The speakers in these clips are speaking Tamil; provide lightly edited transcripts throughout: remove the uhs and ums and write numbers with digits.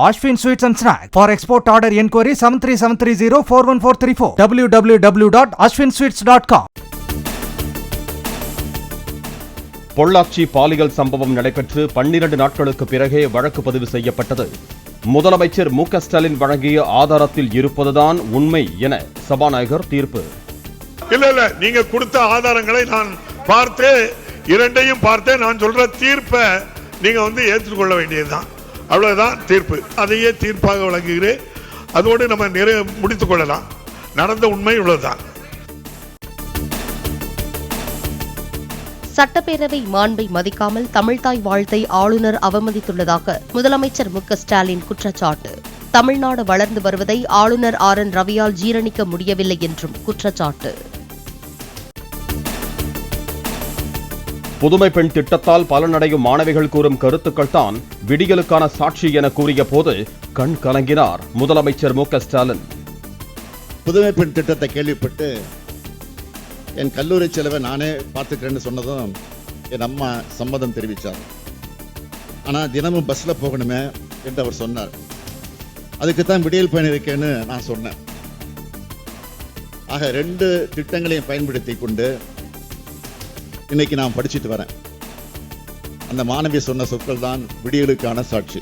Ashwin Sweets and Snacks. For export order enquiry 73730 www.ashwinsweets.com. Pollachi பாலியல் சம்பவம் நடைபெற்று 12 நாட்களுக்கு பிறகே வழக்கு பதிவு செய்யப்பட்டது. முதலமைச்சர் மு க ஸ்டாலின் வழங்கிய ஆதாரத்தில் இருப்பதுதான் உண்மை என சபாநாயகர் தீர்ப்பு. இல்ல நீங்க கொடுத்த ஆதாரங்களை நான் பார்த்து இரண்டையும் பார்த்தேன். நான் சொல்ற தீர்ப்பை நீங்க ஏற்றுக்கொள்ள வேண்டியதுதான். அவ்வளவுதான் தீர்ப்பு. அதையே தீர்ப்பாக வழங்குகிறேன். அதோடு நம்ம முடித்துக் கொள்ளலாம். நடந்த உண்மை இவ்வளவுதான். சட்டப்பேரவை மாண்பை மதிக்காமல் தமிழ்தாய் வாழ்த்தை ஆளுநர் அவமதித்துள்ளதாக முதலமைச்சர் மு க ஸ்டாலின் குற்றச்சாட்டு. தமிழ்நாடு வளர்ந்து வருவதை ஆளுநர் ஆர் என் ரவியால் ஜீரணிக்க முடியவில்லை என்றும் குற்றச்சாட்டு. புதுமை பெண் திட்டத்தால் பலனடையும் மாணவிகள் கூறும் கருத்துக்கள் தான் விடியலுக்கான சாட்சி என கூறிய போது கண் கலங்கினார் முதலமைச்சர் மு க ஸ்டாலின். புதுமை பெண் திட்டத்தை கேள்விப்பட்டு என் கல்லூரி செலவை நானே பார்த்துக்கிறேன்னு சொன்னதும் என் அம்மா சம்மதம் தெரிவித்தார். ஆனால் தினமும் பஸ்ஸில் போகணுமே என்று அவர் சொன்னார். அதுக்கு தான் விடியல் பயன் இருக்கேன்னு நான் சொன்னேன். ஆக 2 திட்டங்களையும் பயன்படுத்தி கொண்டு இன்னைக்கு நான் படிச்சுட்டு வரேன். அந்த மாணவி சொன்ன சொற்கள் தான் விடியலுக்கான சாட்சி.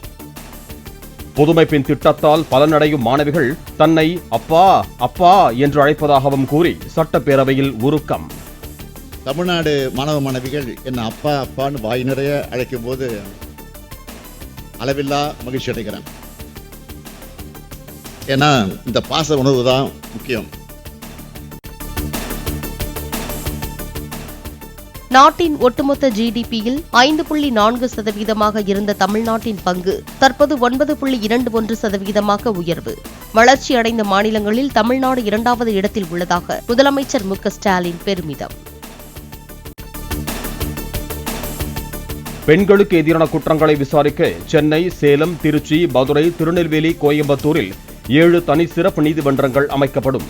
புதுமை பெண் திட்டத்தால் பலனடையும் மாணவிகள் தன்னை அப்பா அப்பா என்று அழைப்பதாகவும் கூறி சட்டப்பேரவையில் உருக்கம். தமிழ்நாடு மாணவ மாணவிகள் என்ன அப்பா அப்பான்னு வாய் நிறைய அழைக்கும் போது அளவில்லா மகிழ்ச்சி அடைகிறேன். ஏன்னா இந்த பாச உணர்வு தான் முக்கியம். நாட்டின் ஒட்டுமொத்த ஜிடிபியில் 5.4% இருந்த தமிழ்நாட்டின் பங்கு தற்போது 9.21% உயர்வு. வளர்ச்சியடைந்த மாநிலங்களில் தமிழ்நாடு 2வது இடத்தில் உள்ளதாக முதலமைச்சர் மு க ஸ்டாலின் பெருமிதம். பெண்களுக்கு எதிரான குற்றங்களை விசாரிக்க சென்னை, சேலம், திருச்சி, மதுரை, திருநெல்வேலி, கோயம்புத்தூரில் 7 தனி சிறப்பு நீதிமன்றங்கள் அமைக்கப்படும்.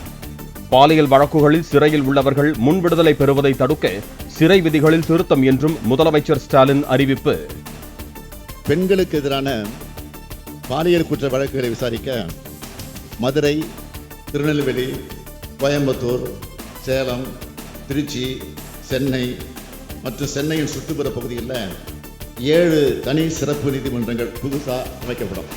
பாலியல் வழக்குகளில் சிறையில் உள்ளவர்கள் முன்விடுதலை பெறுவதை தடுக்க சிறை விதிகளில் திருத்தம் என்றும் முதலமைச்சர் ஸ்டாலின் அறிவிப்பு. பெண்களுக்கு எதிரான பாலியல் குற்ற வழக்குகளை விசாரிக்க மதுரை, திருநெல்வேலி, கோயம்புத்தூர், சேலம், திருச்சி, சென்னை மற்றும் சென்னையின் சுற்றுப்புற பகுதியில் 7 தனி சிறப்பு நீதிமன்றங்கள் புதுசாக அமைக்கப்படும்.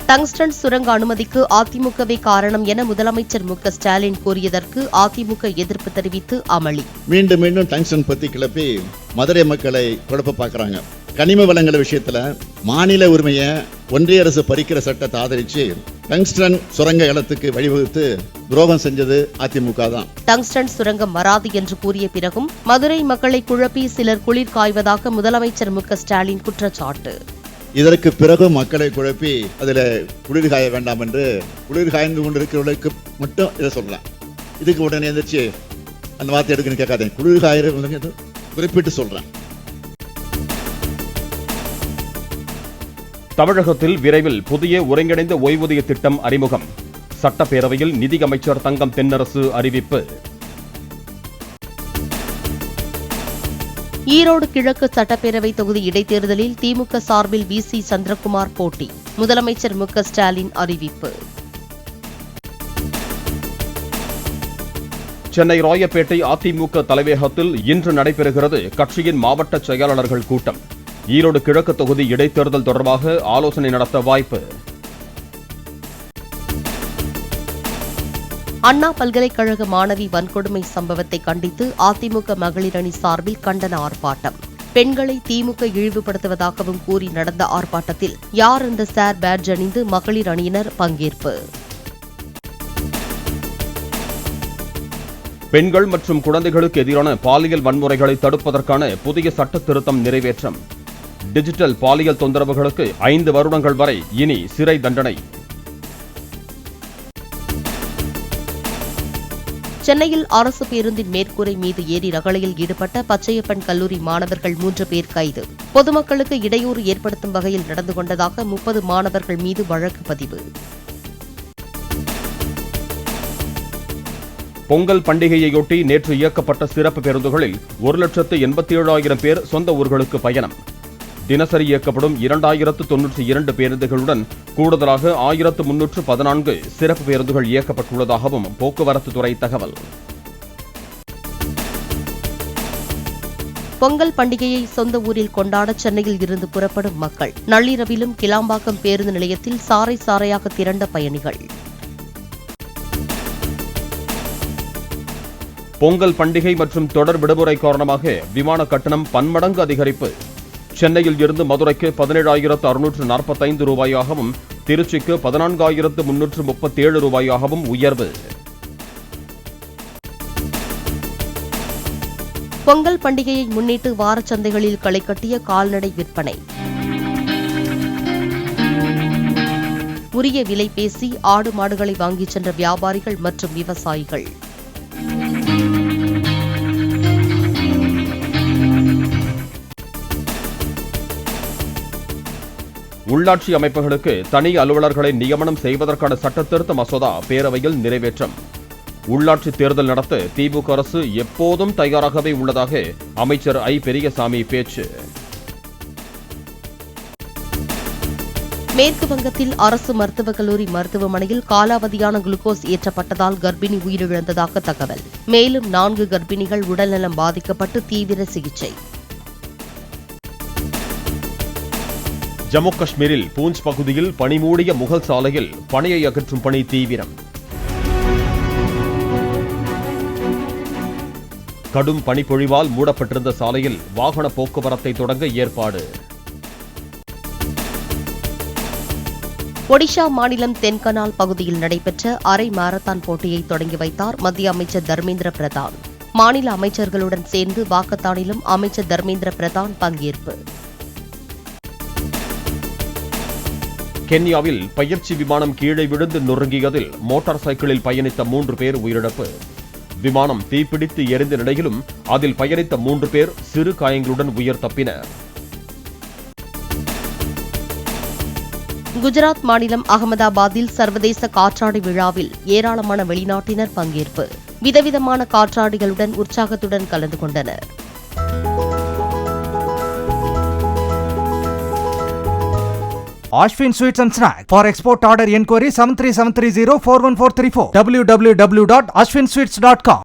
டங்ஸ்டன் சுரங்க அனுமதிக்கு அதிமுகவே காரணம் என முதலமைச்சர் மு க ஸ்டாலின் கூறியதற்கு அதிமுக எதிர்ப்பு தெரிவித்து அமளி. மீண்டும் மீண்டும் டங்ஸ்டன் பத்தி கிளப்பி மதுரை மக்களை குழப்ப பார்க்கறாங்க. கனிம வளங்கள் விஷயத்துல மாநில உரிமையை ஒன்றிய அரசு பறிக்கிற சட்டத்தை ஆதரிச்சு டங்ஸ்டன் சுரங்க இடத்துக்கு வழிவகுத்து துரோகம் செஞ்சது அதிமுக தான். டங்ஸ்டன் சுரங்கம் வராது என்று கூறிய பிறகும் மதுரை மக்களை குழப்பி சிலர் குளிர் காய்வதாக முதலமைச்சர் மு க ஸ்டாலின் குற்றச்சாட்டு. இதற்கு பிறகு மக்களை குழப்பி அதில் குளிர் காய வேண்டாம் என்று குளிர் காய்ந்து கொண்டிருக்கிறவர்களுக்கு மட்டும் இதை சொல்லலாம். இதுக்கு உடனே எந்திரிச்சு அந்த வார்த்தை எடுக்குன்னு கேட்காதே. குளிர் காயிற குறிப்பிட்டு சொல்றேன். தமிழகத்தில் விரைவில் புதிய ஒருங்கிணைந்த ஓய்வூதிய திட்டம் அறிமுகம். சட்டப்பேரவையில் நிதியமைச்சர் தங்கம் தென்னரசு அறிவிப்பு. ஈரோடு கிழக்கு சட்டப்பேரவை தொகுதி இடைத்தேர்தலில் திமுக சார்பில் வி சி சந்திரகுமார் போட்டி. முதலமைச்சர் மு க ஸ்டாலின் அறிவிப்பு. சென்னை ராயப்பேட்டை அதிமுக தலைமையகத்தில் இன்று நடைபெறுகிறது கட்சியின் மாவட்ட செயலாளர்கள் கூட்டம். ஈரோடு கிழக்கு தொகுதி இடைத்தேர்தல் தொடர்பாக ஆலோசனை நடத்த வாய்ப்பு. அண்ணா பல்கலைக்கழக மாணவி வன்கொடுமை சம்பவத்தை கண்டித்து அதிமுக மகளிர் அணி சார்பில் கண்டன ஆர்ப்பாட்டம். பெண்களை திமுக இழிவுபடுத்துவதாகவும் கூறி நடந்த ஆர்ப்பாட்டத்தில் யார் இந்த சார் பேட்ஜ் அணிந்து மகளிர் அணியினர் பங்கேற்பு. பெண்கள் மற்றும் குழந்தைகளுக்கு எதிரான பாலியல் வன்முறைகளை தடுப்பதற்கான புதிய சட்ட திருத்தம் நிறைவேற்றம். டிஜிட்டல் பாலியல் தொந்தரவுகளுக்கு 5 வருடங்கள் வரை இனி சிறை தண்டனை. சென்னையில் அரசு பேருந்தின் மேற்கூரை மீது ஏறி ரகளையில் ஈடுபட்ட பச்சையப்பன் கல்லூரி மாணவர்கள் 3 பேர் கைது. பொதுமக்களுக்கு இடையூறு ஏற்படுத்தும் வகையில் நடந்து கொண்டதாக 30 மாணவர்கள் மீது வழக்கு பதிவு. பொங்கல் பண்டிகையையொட்டி நேற்று இயக்கப்பட்ட சிறப்பு பேருந்துகளில் 1,87,000 பேர் சொந்த ஊர்களுக்கு பயணம். தினசரி இயக்கப்படும் 2,092 பேருந்துகளுடன் கூடுதலாக 1,314 சிறப்பு பேருந்துகள் இயக்கப்பட்டுள்ளதாகவும் போக்குவரத்து துறை தகவல். பொங்கல் பண்டிகையை சொந்த ஊரில் கொண்டாட சென்னையில் இருந்து புறப்படும் மக்கள். நள்ளிரவிலும் கிளாம்பாக்கம் பேருந்து நிலையத்தில் சாறை சாறையாக திரண்ட பயணிகள். பொங்கல் பண்டிகை மற்றும் தொடர் விடுமுறை காரணமாக விமான கட்டணம் பன்மடங்கு அதிகரிப்பு. சென்னையில் இருந்து மதுரைக்கு 17,645 ரூபாயாகவும் திருச்சிக்கு 14,337 ரூபாயாகவும் உயர்வு. பொங்கல் பண்டிகையை முன்னிட்டு வாரச்சந்தைகளில் களை கட்டிய கால்நடை விற்பனை. உரிய விலை பேசி ஆடு மாடுகளை வாங்கிச் சென்ற வியாபாரிகள் மற்றும் விவசாயிகள். உள்ளாட்சி அமைப்புகளுக்கு தனி அலுவலர்களை நியமனம் செய்வதற்கான சட்டத்திருத்த மசோதா பேரவையில் நிறைவேற்றம். உள்ளாட்சி தேர்தல் நடத்த திமுக அரசு எப்போதும் தயாராகவே உள்ளதாக அமைச்சர் ஐ. பெரியசாமி பேச்சு. மேற்கு வங்கத்தில் அரசு மருத்துவக் கல்லூரி மருத்துவமனையில் காலாவதியான குளுக்கோஸ் ஏற்றப்பட்டதால் கர்ப்பிணி உயிரிழந்ததாக தகவல். மேலும் 4 கர்ப்பிணிகள் உடல்நலம் பாதிக்கப்பட்டு தீவிர சிகிச்சை. ஜம்மு காஷ்மீரில் பூஞ்ச் பகுதியில் பனிமூடிய முகல் சாலையில் பனியை அகற்றும் பணி தீவிரம். கடும் பனிப்பொழிவால் மூடப்பட்டிருந்த சாலையில் வாகன போக்குவரத்தை தொடங்க ஏற்பாடு. ஒடிஷா மாநிலம் தென்கனால் பகுதியில் நடைபெற்ற அரை மாரத்தான் போட்டியை தொடங்கி வைத்தார் மத்திய அமைச்சர் தர்மேந்திர பிரதான். மாநில அமைச்சர்களுடன் சேர்ந்து வாக்கத்தானிலும் அமைச்சர் தர்மேந்திர பிரதான் பங்கேற்பு. கென்யாவில் பயிற்சி விமானம் கீழே விழுந்து நொறுங்கியதில் மோட்டார் சைக்கிளில் பயணித்த 3 பேர் உயிரிழப்பு. விமானம் தீப்பிடித்து எரிந்த நிலையிலும் அதில் பயணித்த 3 பேர் சிறு காயங்களுடன் உயிர் தப்பினர். குஜராத் மாநிலம் அகமதாபாத்தில் சர்வதேச காற்றாடி விழாவில் ஏராளமான வெளிநாட்டினர் பங்கேற்பு. விதவிதமான காற்றாடிகளுடன் உற்சாகத்துடன் கலந்து கொண்டனர். Ashwin Sweets and Snacks. For export order enquiry 73730 41434 www.ashwinsweets.com.